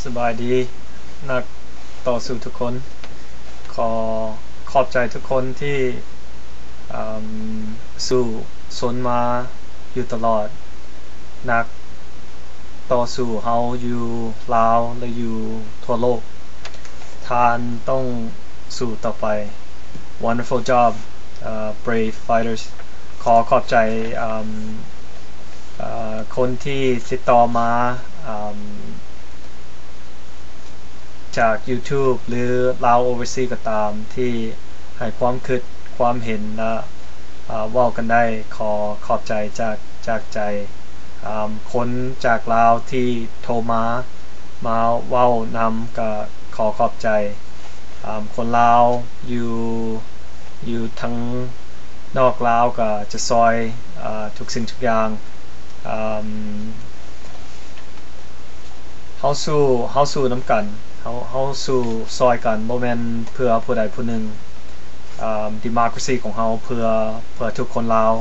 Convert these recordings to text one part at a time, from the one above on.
สบายดีนักต่อสู้ทุกคนขอบใจทุกคนที่สู้สนมาอยู่ตลอดนักต่อสู้เฮาอยู่ลาวและอยู่ทั่วโลกท่านต้องสู้ต่อไป wonderful job brave fighters ขอบใจคนที่ติดต่อมาจาก YouTube หรือ Lao Overseas ก็ตามที่ให้ความคิดความเห็นและเว้ากันได้ขอบใจจากใจคนจากลาวที่โทรมาเว้านำก็ขอบใจคนลาวอยู่ทั้งนอกลาวก็จะซอยทุกสิ่งทุกอย่างเฮาสู้น้ำกันเฮาสู้ซอยกันบ่แม่นเพื่อผู้ใดผู้หนึ่งdemocracy ของเฮาเพื่อทุกคนลาว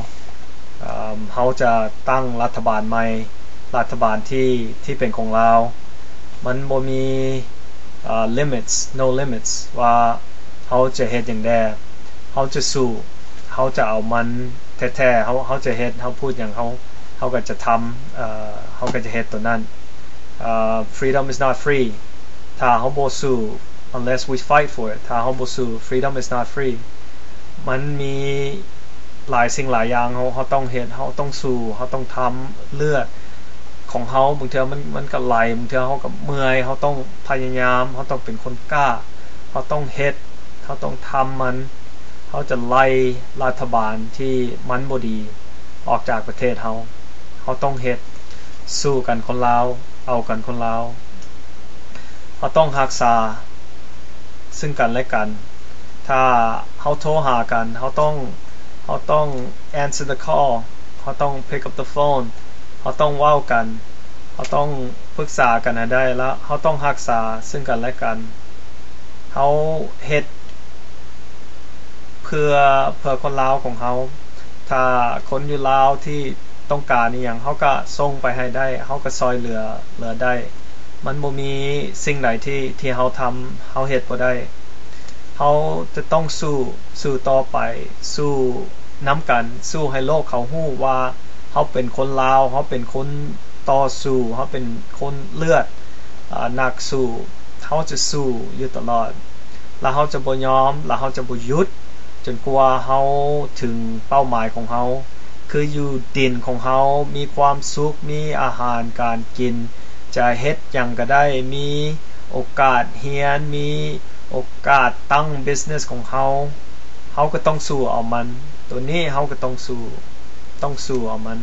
เฮาจะตั้งรัฐบาลใหม่รัฐบาลที่เป็นของลาวมันบ่มี limits no limits ว่าเฮาจะเฮ็ดหยังได้เฮาจะสู้เฮาจะเอามันแท้ๆเฮาจะเฮ็ดเฮาพูดหยังเฮาก็จะทำเฮาก็จะเฮ็ดตัวนั้น freedom is not free ถ้าเฮาบ่สู้ unless we fight for it ถ้าเฮาบ่สู้ freedom is not free มันมีหลายสิ่งหลายอย่างเฮาต้องเฮ็ดเฮาต้องสู้เฮาต้องทำเลือดของเฮาบางเทื่อมันก็ไหลบางเทื่อเฮาก็เมื่อยเฮาต้องพยายามเฮาต้องเป็นคนกล้าเฮาต้องเฮ็ดเฮาต้องทำมันเฮาจะไล่รัฐบาลที่มันบ่ดีออกจากประเทศเฮาต้องเฮ็ดสู้กันคนลาวเอากันคนลาวเฮาต้องรักษาซึ่งกันและกันถ้าเฮาโทรหากันเฮาต้อง answer the call เฮาต้อง pick up the phone เฮาต้องเว้ากันเฮาต้องปรึกษากันให้ได้แล้วเฮาต้องรักษาซึ่งกันและกันเฮาเฮ็ดเพื่อคนลาวของเฮาถ้าคนอยู่ลาวที่ต้องการอีหยังเฮาก็ส่งไปให้ได้เฮาก็ซอยเหลือได้มันบ่มีสิ่งใดที่เฮาทำเฮาเฮ็ดบ่ได้เฮาจะต้องสู้ต่อไปสู้นำกันสู้ให้โลกเขาฮู้ว่าเฮาเป็นคนลาวเฮาเป็นคนต่อสู้เฮาเป็นคนเลือดนักสู้เฮาจะสู้อยู่ตลอดแล้วเฮาจะบ่ยอมแล้วเฮาจะบ่หยุดจนกว่าเฮาถึงเป้าหมายของเฮาคืออยู่ดินของเฮามีความสุขมีอาหารการกินจะเฮ็ดหยังก็ได้มีโอกาสเรียนมีโอกาสตั้ง business ของเฮาก็ต้องสู้เอามันตัวนี้เฮาก็ต้องสู้เอามัน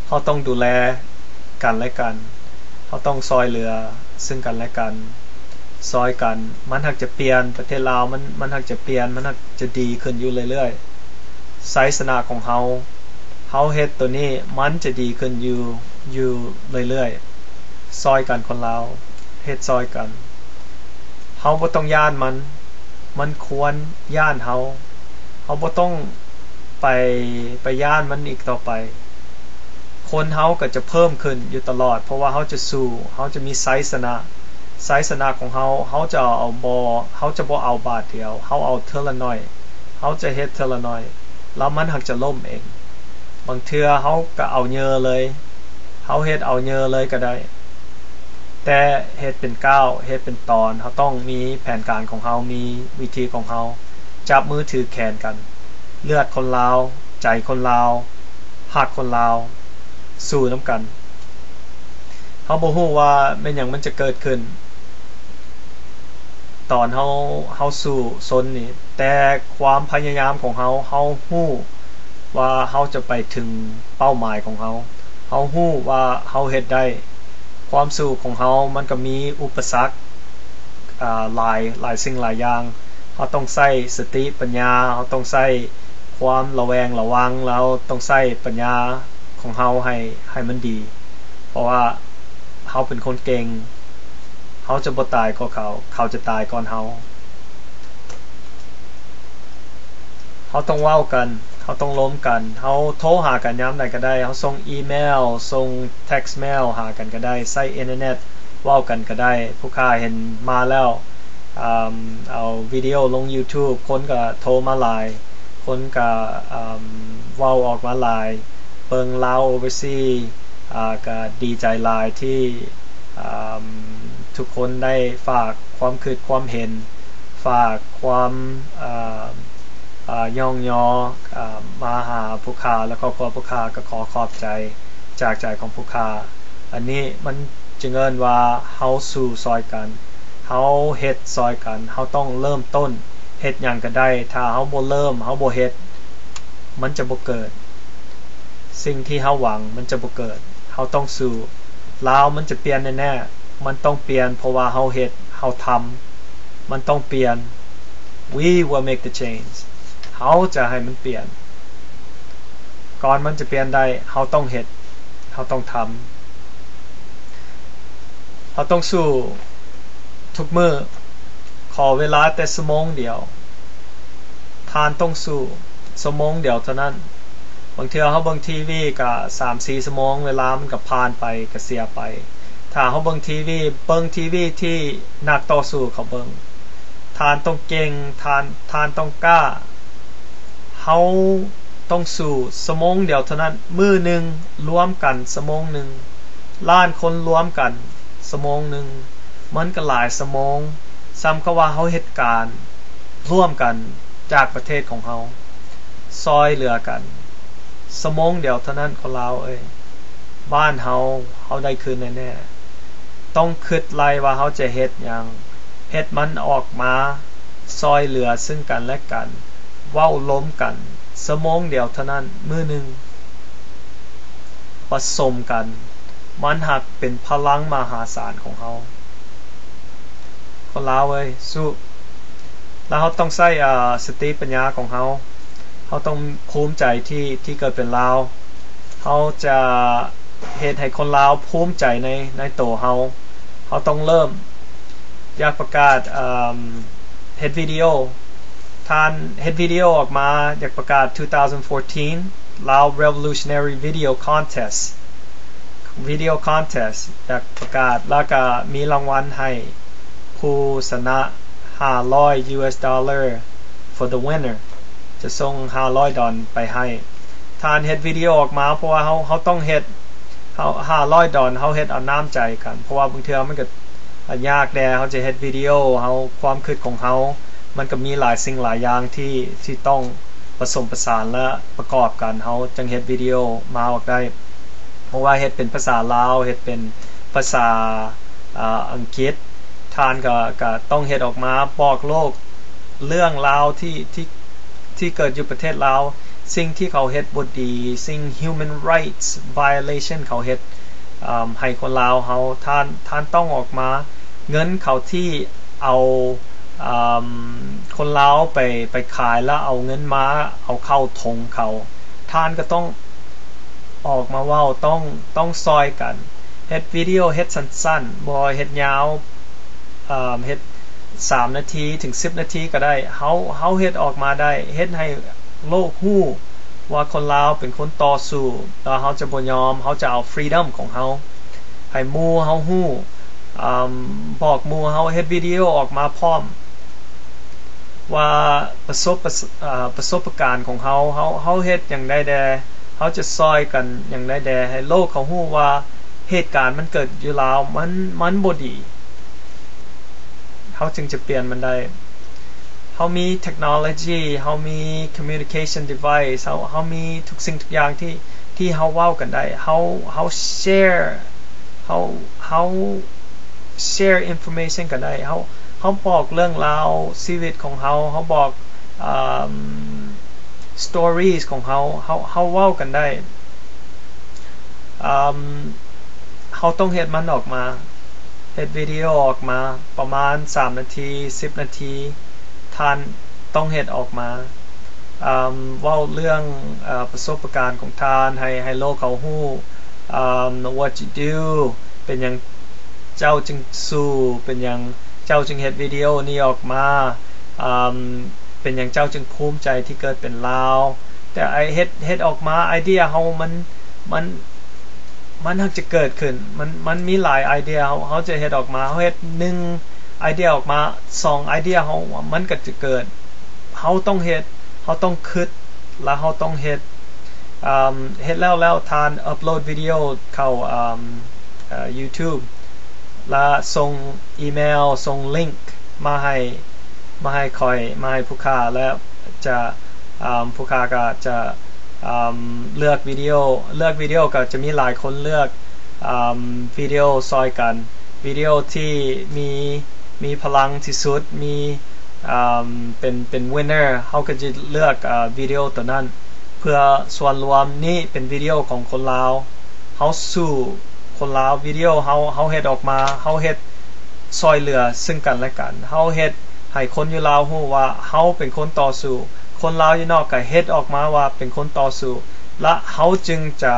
เฮาต้องดูแลกันและกันเฮาต้องซอยเหลือซึ่งกันและกันซอยกันมันหักจะเปลี่ยนประเทศลาวมันหักจะเปลี่ยนมันหักจะดีขึ้นอยู่เรื่อยๆไสสนาของเฮาเฮ็ดตัวนี้มันจะดีขึ้นอยู่เรื่อยๆซอยกันคนลาวเฮ็ดซอยกันเฮาบ่ต้องย้านมันควรย้านเฮาบ่ต้องไปย้านมันอีกต่อไปคนเฮาก็จะเพิ่มขึ้นอยู่ตลอดเพราะว่าเฮาจะสู้เฮาจะมีไสสนะของเฮาจะเอาเฮาจะบ่เอาบาทเดียวเฮาเอาเทื่อละน้อยเฮาจะเฮ็ดเทื่อละน้อยแล้วมันหักจะล่มเองบางเทื่อเฮาก็เอาเยอะเลยเฮาเฮ็ดเอาเยอะเลยก็ได้แต่เฮ็ดเป็นก้าวเฮ็ดเป็นตอนเฮาต้องมีแผนการของเฮามีวิธีของเฮาจับมือถือแขนกันเลือดคนลาวใจคนลาวฮักคนลาวสู้นำกันเฮาบ่ฮู้ว่าแม่นหยังมันจะเกิดขึ้นตอนเฮาสู้ซนนี่แต่ความพยายามของเฮาฮู้ว่าเฮาจะไปถึงเป้าหมายของเฮาฮู้ว่าเฮาเฮ็ดได้ความสู้ของเฮามันก็มีอุปสรรคหลายสิ่งหลายอย่างเฮาต้องใช้สติปัญญาเฮาต้องใช้ความระแวงระวังแล้วต้องใช้ปัญญาของเฮาให้มันดีเพราะว่าเฮาเป็นคนเก่งเฮาจะบ่ตายก่อนเขาจะตายก่อนเฮาต้องเว้ากัน เขาต้องล้มกันเขาโทรหากันย้ำใดก็ได้เขาส่งอีเมลส่ง text mail หากันก็ได้ใช้อินเทอร์เน็ตว่ากันก็ได้ผู้ค้าเห็นมาแล้วเอาวิดีโอลง YouTube คนก็โทรมาหลายคนก็ว่าออกมาหลายเปิงลาวโอเวอร์ซีก็ดีใจหลายที่ทุกคนได้ฝากความคิดความเห็นฝากความย่องยอมาหาผู้ค้าและครอบครัวผู้ค้าก็ขอขอบใจจากใจของผู้ค้าอันนี้มันจึงเอิ้นว่าเฮาสู่ซอยกันเฮาเฮ็ดซอยกันเฮาต้องเริ่มต้นเฮ็ดหยังก็ได้ถ้าเฮาบ่เริ่มเฮาบ่เฮ็ดมันจะบ่เกิดสิ่งที่เฮาหวังมันจะบ่เกิดเฮาต้องสู่ลาวมันจะเปลี่ยนแน่ๆมันต้องเปลี่ยนเพราะว่าเฮาเฮ็ดเฮาทำมันต้องเปลี่ยน we will make the change เฮาจะให้มันเปลี่ยนก่อนมันจะเปลี่ยนได้เฮาต้องเฮ็ดเฮาต้องทำเฮาต้องสู้ทุกมื้อขอเวลาแต่ชั่วโมงเดียวทานต้องสู้ชั่วโมงเดียวเท่านั้นบางเทื่อเฮาเบิ่งทีวีก็ 3-4 ชั่วโมงเวลามันก็ผ่านไปก็เสียไปถ้าเฮาเบิ่งทีวีที่นักต่อสู้เขาเบิ่งทานต้องเก่งทานต้องกล้าเฮาต้องสู้ชั่วโมงเดียวเท่านั้นมื้อนึงรวมกันชั่วโมงนึงล้านคนรวมกันชั่วโมงนึงมันก็หลายชั่วโมงซ้ำก็ว่าเฮาเฮ็ดการร่วมกันจากประเทศของเฮาซอยเหลือกันชั่วโมงเดียวเท่านั้นคนลาวบ้านเฮาได้คืนแน่ๆต้องคิดไล่ว่าเฮาจะเฮ็ดหยังเฮ็ดมันออกมาซอยเหลือซึ่งกันและกันเว้าล้มกันชั่วโมงเดียวเท่านั้นมื้อนึงผสมกันมันหักเป็นพลังมหาศาลของเฮาคนลาวสู้แล้วเฮาต้องใช้สติปัญญาของเฮาต้องภูมิใจที่เกิดเป็นลาวเฮาจะเฮ็ดให้คนลาวภูมิใจในตัวเฮาต้องเริ่มอยากประกาศเฮ็ดวิดีโอท่านเฮ็ดวิดีโอออกมาอยากประกาศ2014 Lao Revolutionary Video Contest อยากประกาศแล้วก็มีรางวัลให้ผู้ชนะ$500 for the winner จะส่ง$500ไปให้ท่านเฮ็ดวิดีโอออกมาเพราะว่าเฮาต้องเฮ็ด$500เฮาเฮ็ดเอาน้ำใจกันเพราะว่าบางเทื่อมันก็ยากแน่เฮาจะเฮ็ดวิดีโอเฮาความคิดของเฮามันก็มีหลายสิ่งหลายอย่างที่ต้องผสมผสานและประกอบกันเฮาจึงเฮ็ดวิดีโอมาออกได้เพราะว่าเฮ็ดเป็นภาษาลาวเฮ็ดเป็นภาษาอังกฤษท่านก็ต้องเฮ็ดออกมาบอกโลกเรื่องราวที่เกิดอยู่ประเทศลาวสิ่งที่เขาเฮ็ดบ่ดีสิ่ง human rights violation เขาเฮ็ดให้คนลาวเฮาท่านต้องออกมาเงินเขาที่เอาคนลาวไปขายแล้วเอาเงินมาเอาเข้าทงเขาท่านก็ต้องออกมาเว้าต้องซอยกันเฮ็ดวิดีโอเฮ็ดสั้นๆบ่เฮ็ดยาวเฮ็ด3 นาทีถึง10 นาทีก็ได้เฮาเฮ็ดออกมาได้เฮ็ดให้โลกฮู้ว่าคนลาวเป็นคนต่อสู้แล้วเฮาจะบ่ยอมเฮาจะเอา freedom ของเฮาให้หมู่เฮาฮู้บอกหมู่เฮาเฮ็ดวิดีโอออกมาพร้อมว่าประสบการณ์ของเฮาเฮ็ดหยังได้แดเฮาจะซอยกันหยังได้แดให้โลกเขาฮู้ว่าเหตุการณ์มันเกิดอยู่ลาวมันบ่ดีเฮาจึงจะเปลี่ยนมันได้เฮามีเทคโนโลยีเฮามี communication device เฮามีทุกสิ่งทุกอย่างที่เฮาเว้ากันได้เฮา share information กันได้เฮาบอกเรื่องราวชีวิตของเฮาบอกstories ของเฮาเว้ากันได้เฮาต้องเฮ็ดมันออกมาเฮ็ดวิดีโอออกมาประมาณ3 นาที10 นาทีท่านต้องเฮ็ดออกมาเว้าเรื่องประสบการณ์ของท่านให้โลกเขาฮู้what you do เป็นหยังเจ้าจึงสู้เป็นหยังเจ้าจึงเฮ็ดวิดีโอนี้ออกมาเป็นหยังเจ้าจึงภูมิใจที่เกิดเป็นลาว แต่ไอเฮ็ดออกมาไอเดียเฮามันจะเกิดขึ้นมันมีหลายไอเดียเฮาจะเฮ็ดออกมาเฮาเฮ็ด1ไอเดียออกมา2ไอเดียเฮามันก็จะเกิดเฮาต้องเฮ็ดเฮาต้องคิดแล้วเฮาต้องเฮ็ดแล้วทานอัปโหลดวิดีโอเข้าYouTube และส่งอีเมลส่งลิงก์มาให้คอยมาให้ผู้ค้าแล้วจะผู้ค้าก็จะเลือกวิดีโอก็จะมีหลายคนเลือกวิดีโอซอยกันวิดีโอที่มีพลังที่สุดมีเป็น winner เขาก็จะเลือกวิดีโอตัวนั้นเพื่อส่วนรวมนี้เป็นวิดีโอของคนลาวเขาสู้คนลาววิดีโอเขาเฮ็ดออกมาเขาเฮ็ดซอยเหลือซึ่งกันและกันเขาเฮ็ดให้คนอยู่ลาวรู้ว่าเขาเป็นคนต่อสู้คนลาวอยู่นอกก็เฮ็ดออกมาว่าเป็นคนต่อสู้และเขาจึงจะ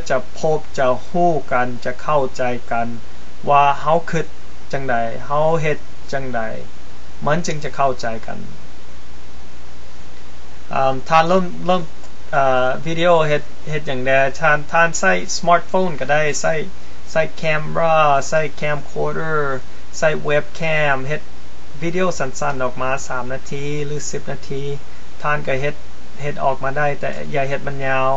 จะพบจะฮู้กันจะเข้าใจกันว่าเขาคิดจังใดเขาเฮ็ดจังใดมันจึงจะเข้าใจกันท่านเริ่มวิดีโอเฮ็ดอย่างใดท่านใช้สมาร์ทโฟนก็ได้ใช้แคมราใช้แคมโคเดอร์ใช้เว็บแคมเฮ็ดวิดีโอสั้นๆออกมา3นาทีหรือ10นาทีท่านก็เฮ็ดออกมาได้แต่อย่าเฮ็ดมันยาว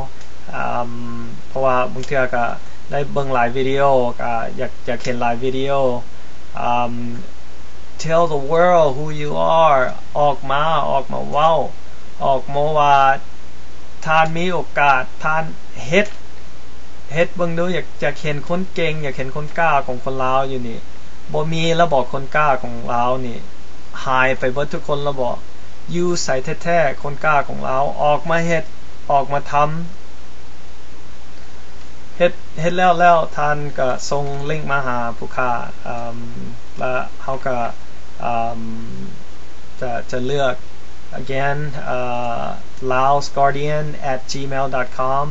เพราะว่าบางเทื่อก็ได้เบิ่งหลายวิดีโอก็อยากเห็นหลายวิดีโอtell the world who you are ออกมาเว้าออกมาว่าท่านมีโอกาสท่านเฮ็ดเบิ่งดูอยากเห็นคนเก่งอยากเห็นคนกล้าของคนลาวอยู่นี่บ่มีแล้วบอกคนกล้าของลาวนี่หายไปเบิดทุกคนแล้วบอกอยู่ใส่แท้ๆคนกล้าของลาวออกมาเฮ็ดออกมาทำเฮ็ดแล้วท่านก็ส่งลิงก์มาหาผู้ค้าแล้วเขาก็จะเลือก again laosguardian@gmail.com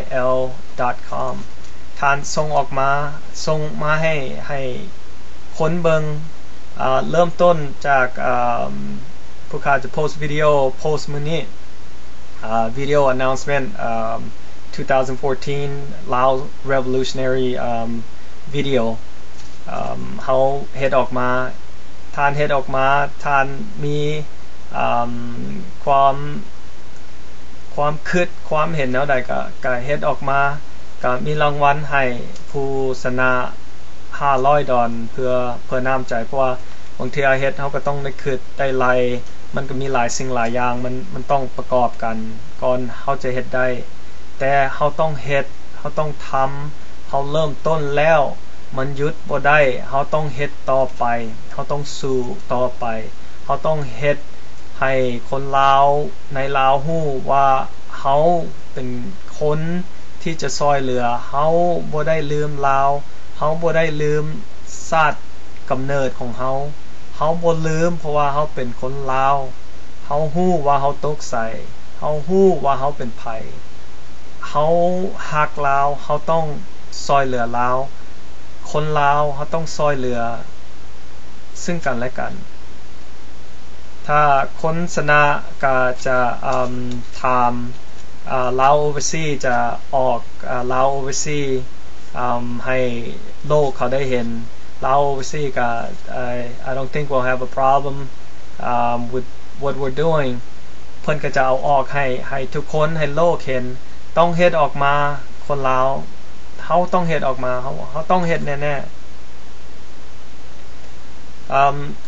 laosguardian@gmail.com ท่านส่งออกมาส่งมาให้คนเบิงเริ่มต้นจากผู้ค้าจะโพสต์วิดีโอโพสต์มื้อนี้video announcement 2014 Lao Revolutionary video เขาเฮ็ดออกมาท่านเฮ็ดออกมาท่านมีความคิดความเห็นแนวใดก็เฮ็ดออกมาก็มีรางวัลให้ผู้ชนะ$500เพื่อน้ำใจเพราะว่าบางทีเฮ็ดเขาก็ต้องได้คิดได้ไล่มันก็มีหลายสิ่งหลายอย่างมันต้องประกอบกันก่อนเขาจะเฮ็ดได้แต่เขาต้องเฮ็ดเขาต้องทำเขาเริ่มต้นแล้วมันหยุดบ่ได้เขาต้องเฮ็ดต่อไปเขาต้องสู้ต่อไปเขาต้องเฮ็ดให้คนลาวในลาวฮู้ว่าเขาเป็นคนที่จะซอยเหลือเขาบ่ได้ลืมลาวเขาบ่ได้ลืมชาติกำเนิดของเขาบ่ลืมเพราะว่าเขาเป็นคนลาวเขาฮู้ว่าเขาตกใส่เขาฮู้ว่าเขาเป็นไผเขาฮักลาวเขาต้องซอยเหลือลาวคนลาวเขาต้องซอยเหลือซึ่งกันและกันถ้าคนชนะก็จะถามลาว overseas จะออกลาว overseas ให้โลกเขาได้เห็นลาว overseas ก็ I don't think we'll have a problem with what we're doing เพิ่นก็จะเอาออกให้ทุกคนให้โลกเห็นต้องเฮ็ดออกมาคนลาวเขาต้องเฮ็ดออกมาเขาต้องเฮ็ดแน่ๆ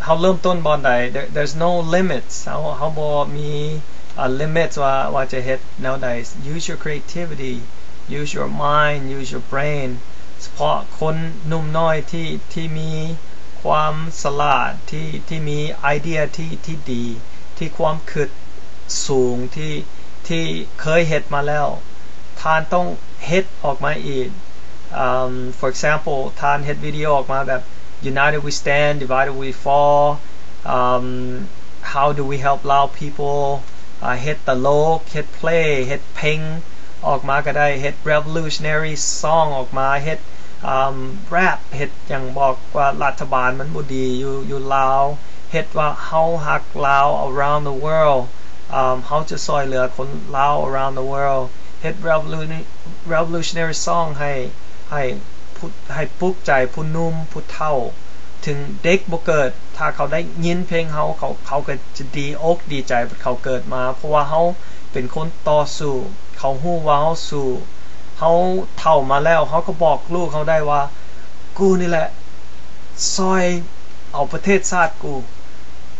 เขาเริ่มต้นบอนใด there's no limits เขาบ่มี limits ว่าจะเฮ็ดแนวใด use your creativity use your mind use your brain เฉพาะคนหนุ่มน้อยที่มีความฉลาดที่มีไอเดียที่ดีที่ความคิดสูงที่เคยเฮ็ดมาแล้วท่านต้องเฮ็ดออกมาอีกfor example ท่านเฮ็ดวิดีโอออกมาแบบ United we stand divided we fall how do we help Lao people เฮ็ดตลกเฮ็ดเพลงเฮ็ดเพลง ออกมาก็ได้เฮ็ด revolutionary song ออกมาเฮ็ดrap เฮ็ดอย่างบอกว่ารัฐบาลมันบ่ดีอยู่ลาวเฮ็ดว่าเฮาฮักลาว around the world เฮาจะซอยเหลือคนลาว around the world เฮ็ด revolutionary song ให้ปลุกใจผู้หนุ่มผู้เฒ่าถึงเด็กบ่เกิดถ้าเขาได้ยินเพลงเขาก็จะดีอกดีใจเขาเกิดมาเพราะว่าเฮาเป็นคนต่อสู้เขาฮู้ว่าเฮาสู้เฮาเฒ่ามาแล้วเฮาก็บอกลูกเขาได้ว่ากูนี่แหละซอยเอาประเทศชาติ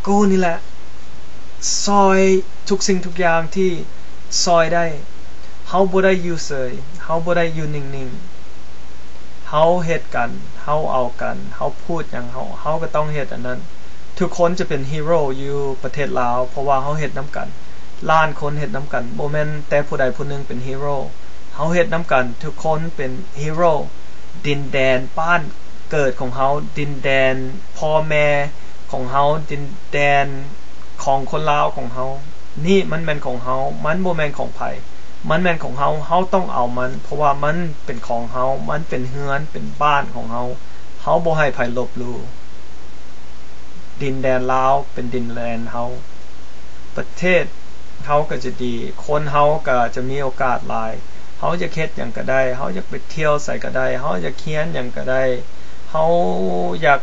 กูนี่แหละซอยทุกสิ่งทุกอย่างที่ซอยได้เฮาบ่ได้อยู่เฉยเฮาบ่ได้อยู่นิ่งๆเฮาเฮ็ดกันเฮาเอากันเฮาพูดอย่างเฮาก็ต้องเฮ็ดอันนั้นทุกคนจะเป็นฮีโร่อยู่ประเทศลาวเพราะว่าเฮาเฮ็ดนํกันล้านคนเฮ็ดนํกันบ่แม่นแต่ผู้ใดผู้หนึ่งเป็นฮีโร่เฮาเฮ็ดนํกันทุกคนเป็นฮีโร่ดินแดนบ้านเกิดของเฮาดินแดนพ่อแม่ของเฮาดินแดนของคนลาวของเฮานี่มันแม่นของเฮามันบ่แม่นของไผมันแม่นของเฮาต้องเอามันเพราะว่ามันเป็นของเฮามันเป็นเฮือนเป็นบ้านของเฮาบ่ให้ไผลบหลู่ดินแดนลาวเป็นดินแดนเฮาประเทศเฮาก็จะดีคนเฮาก็จะมีโอกาสหลายเฮาจะเฮ็ดหยังก็ได้เฮาอยากไปเที่ยวใส่ก็ได้เฮาอยากเขียนหยังก็ได้เฮาอยาก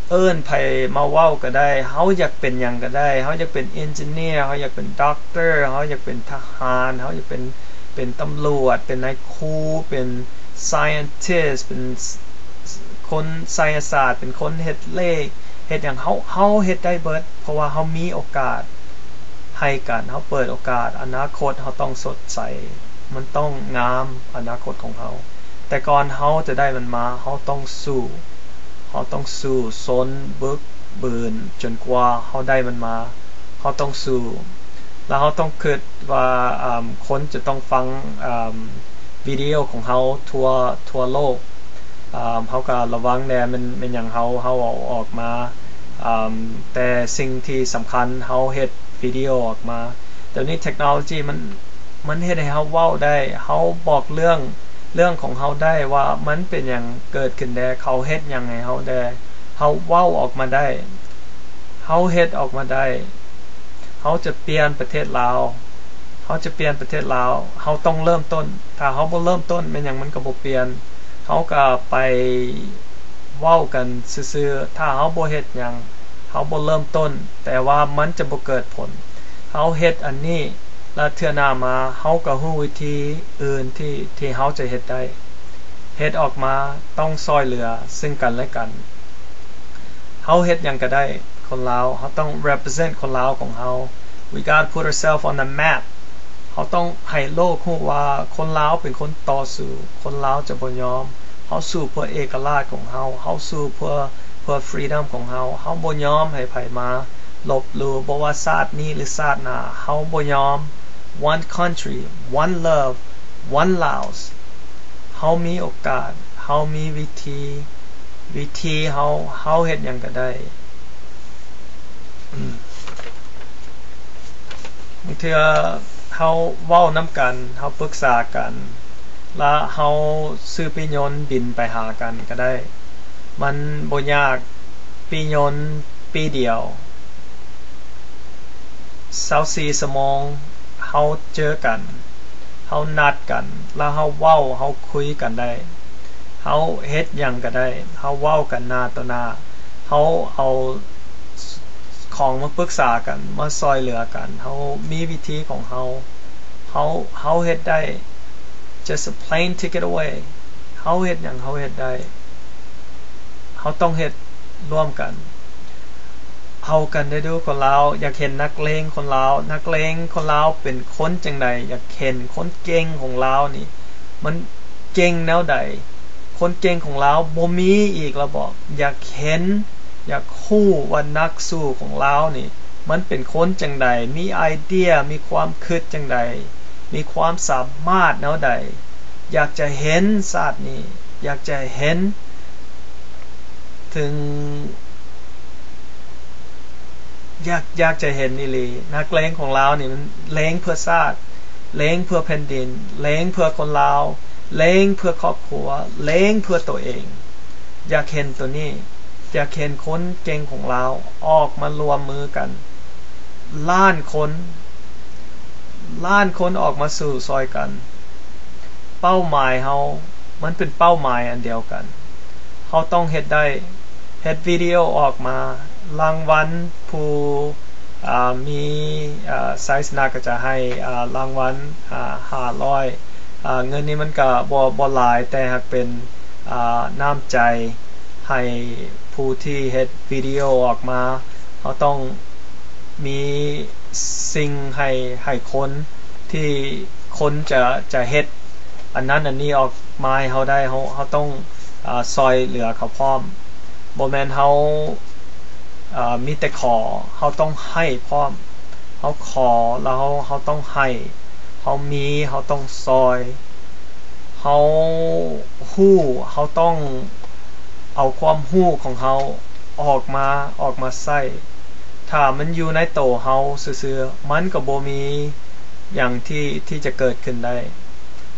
เอิ้นไผมาเว้าก็ได้เฮาอยากเป็นหยังก็ได้เฮาอยากเป็นเอนจิเนียร์เฮาอยากเป็นด็อกเตอร์เฮาอยากเป็นทหารเฮาอยากเป็นตำรวจเป็นนายครูเป็น scientist เป็นคนไสยศาสตร์เป็นคนเฮ็ดเลขเฮ็ดหยังเฮาเฮ็ดได้เบิดเพราะว่าเฮามีโอกาสให้กันเฮาเปิดโอกาสอนาคตเฮาต้องสดใสมันต้องงามอนาคตของเฮาแต่ก่อนเฮาจะได้มันมาเฮาต้องสู้ซนบึกบืนจนกว่าเฮาได้มันมาเฮาต้องสู้แล้วเฮาต้องคิดว่าคนจะต้องฟังวิดีโอของเฮาทั่วโลกเฮาก็ระวังแน่มันหยังเฮาเอาออกมาแต่สิ่งที่สำคัญเฮาเฮ็ดวิดีโอออกมาเดี๋ยวนี้เทคโนโลยีมันเฮ็ดให้เฮาเว้าได้เฮาบอกเรื่องของเฮาได้ว่ามันเป็นหยังเกิดขึ้นได้เขาเฮ็ดหยังให้เฮาได้เฮาเว้าออกมาได้เฮาเฮ็ดออกมาได้เฮาจะเปลี่ยนประเทศลาวเฮาต้องเริ่มต้นถ้าเฮาบ่เริ่มต้นแม่นหยังมันก็บ่เปลี่ยนเฮาก็ไปเว้ากันซื่อๆถ้าเฮาบ่เฮ็ดหยังเฮาบ่เริ่มต้นแต่ว่ามันจะบ่เกิดผลเฮาเฮ็ดอันนี้แล้วเทื่อหน้ามาเฮาก็ฮู้วิธีอื่นที่เฮาจะเฮ็ดได้เฮ็ดออกมาต้องซอยเหลือซึ่งกันและกันเฮาเฮ็ดหยังก็ได้คนลาวเฮาต้อง represent คนลาวของเฮา we got to put ourselves on the map เฮาต้องให้โลกฮู้ว่าคนลาวเป็นคนต่อสู้คนลาวจะบ่ยอมเฮาสู้เพื่อเอกราชของเฮาสู้เพื่อ freedom ของเฮาบ่ยอมให้ไผมาลบหลู่บ่ว่าชาตินี้หรือชาติหน้าเฮาบ่ยอมone country one love one Laos เฮามีโอกาสเฮามีวิธีเฮาเฮ็ดหยังก็ได้บางเทื่อเฮาเว้านํกันเฮาปรึกษากันแล้วเฮาซื้อปียนต์บินไปหากันก็ได้มันบ่ยากปียนต์ปีเดียว24ชั่วโมงเฮาเจอกันเฮานัดกันแล้วเฮาเว้าเฮาคุยกันได้เฮาเฮ็ดหยังก็ได้เฮาเว้ากันหน้าต่อหน้าเฮาเอาของมาปรึกษากันมาซอยเหลือกันเฮามีวิธีของเฮาเฮ็ดได้ just a plane ticket away เฮาเฮ็ดหยังเฮาเฮ็ดได้เฮาต้องเฮ็ดร่วมกันเฮากันได้ดูคนลาวอยากเห็นนักเลงคนลาวเป็นคนจังไดอยากเห็นคนเก่งของลาวนี่มันเก่งแนวใดคนเก่งของลาวบ่มีอีกแล้วบอกอยากเห็นอยากฮู้ว่านักสู้ของลาวนี่มันเป็นคนจังไดมีไอเดียมีความคิดจังไดมีความสามารถแนวใดอยากจะเห็นชาตินี้อยากจะเห็นถึงอยากจะเห็นนี่ลีนักเลงของลาวนี่มันเลงเพื่อชาติ เล้งเพื่อแผ่นดินเล้งเพื่อคนลาวเล้งเพื่อครอบครัวเล้งเพื่อตัวเองอยากเห็นตัวนี้อยากเห็นคนเก่งของเราออกมารวมมือกันล้านคนออกมาสู่ซอยกันเป้าหมายเฮามันเป็นเป้าหมายอันเดียวกันเฮาต้องเฮ็ดได้เฮ็ดวิดีโอออกมารางวัลผู้มีไซส์นาก็จะให้รางวัล500เงินนี้มันก็บ่หลายแต่หากเป็นน้ำใจให้ผู้ที่เฮ็ดวิดีโอออกมาเฮาต้องมีสิ่งให้คนที่คนจะเฮ็ดอันนั้นอันนี้ออกมาให้เฮาได้เฮาต้องซอยเหลือเขาพร้อมบ่แม่นเฮามีแต่ขอเฮาต้องให้พร้อมเฮาขอแล้วเฮาต้องให้เฮามีเฮาต้องซอยเฮาฮู้เฮาต้องเอาความฮู้ของเฮาออกมาใช้ถ้ามันอยู่ในโตเฮาซื่อๆมันก็บ่มีอย่างที่จะเกิดขึ้นได้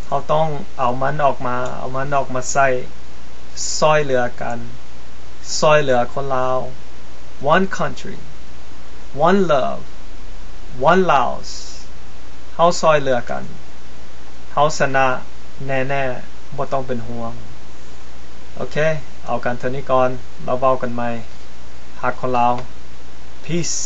เฮาต้องเอามันออกมาใช้ซอยเหลือกันซอยเหลือคนลาว one country one love one Laos เฮาซอยเหลือกันเฮาชนะแน่ๆบ่ต้องเป็นห่วงโอเคเอากันเท่านี้ก่อนเราเว้ากันใหม่ฮักคนลาว peace